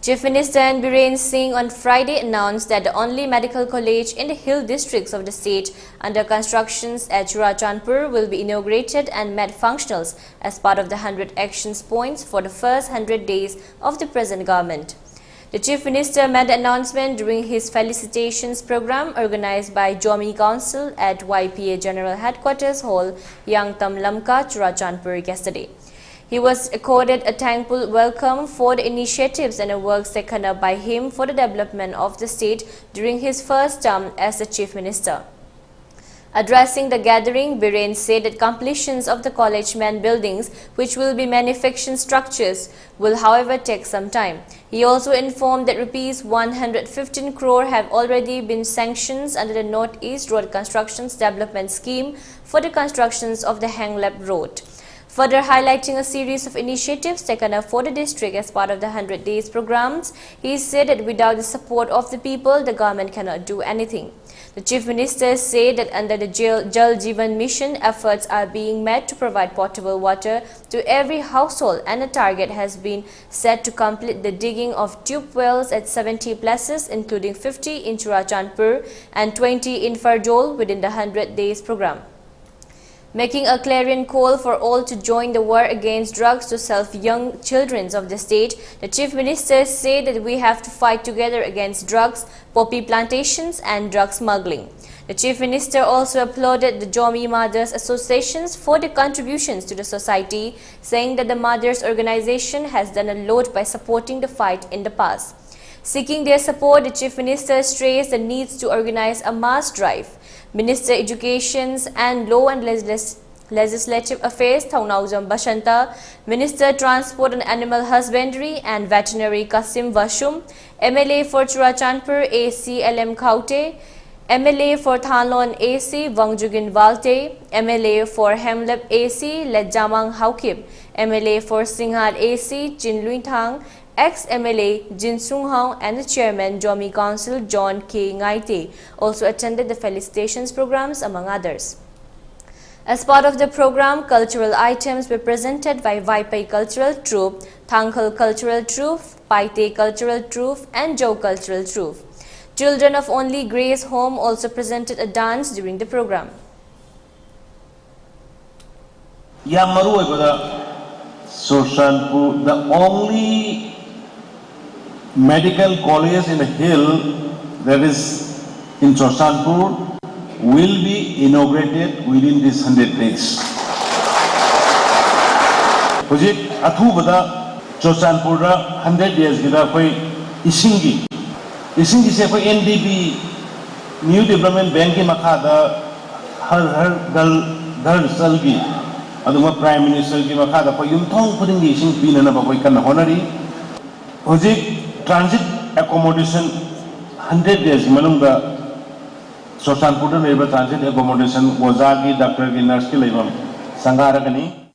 Chief Minister Biren Singh on Friday announced that the only medical college in the hill districts of the state under constructions at Churachandpur will be inaugurated and made functional as part of the 100 actions points for the first 100 days of the present government. The Chief Minister made the announcement during his felicitations program organized by Jomi Council at YPA General Headquarters Hall, Yangtam Lamka, Churachandpur yesterday. He was accorded a thankful welcome for the initiatives and the works taken up by him for the development of the state during his first term as the Chief Minister. Addressing the gathering, Biren said that completions of the college main buildings, which will be manufacturing structures, will however take some time. He also informed that Rs 115 crore have already been sanctioned under the North-East Road Constructions Development Scheme for the constructions of the Hanglap Road. Further highlighting a series of initiatives taken up for the district as part of the 100 days programs, he said that without the support of the people, the government cannot do anything. The Chief Minister said that under the Jal Jeevan mission, efforts are being made to provide potable water to every household, and a target has been set to complete the digging of tube wells at 70 places, including 50 in Churachandpur and 20 in Fardol within the 100 days program. Making a clarion call for all to join the war against drugs to save young children of the state, the Chief Minister said that we have to fight together against drugs, poppy plantations and drug smuggling. The Chief Minister also applauded the Jomi Mothers Associations for their contributions to the society, saying that the Mothers Organization has done a lot by supporting the fight in the past. Seeking their support, the Chief Minister stressed the need to organize a mass drive. Minister Education and Law and Legislative Affairs Thaunaujam Bashanta, Minister Transport and Animal Husbandry and Veterinary Kasim Vashum, MLA for Churachandpur AC LM Khaute, MLA for Thanlon AC Wangjugin Walte, MLA for Hemlep AC Lejamang Haukib, MLA for Singhar AC Jinluin Thang, ex-MLA Jin Sung Hong and the Chairman Jomi Council John K. Ngaite also attended the felicitations programs, among others. As part of the program, cultural items were presented by Vaipai Cultural Troupe, Thangkhal Cultural Troupe, Paite Cultural Troupe and Joe Cultural Troupe. Children of Only Grace Home also presented a dance during the program. Churachandpur, the only medical college in the hill that is in Churachandpur will be inaugurated within this 100 days. Project Athubada Churachandpur 100 days gida koi isingi se koi NDB New Development Bank ki makhada har dal salgi aduma Prime Minister ki makhada koi yumthong khudingi ising pinana ba koi kan honari project transit accommodation 100 days manungda Churachandpur transit accommodation oza ki doctor ki nurse ki leibam sangaragani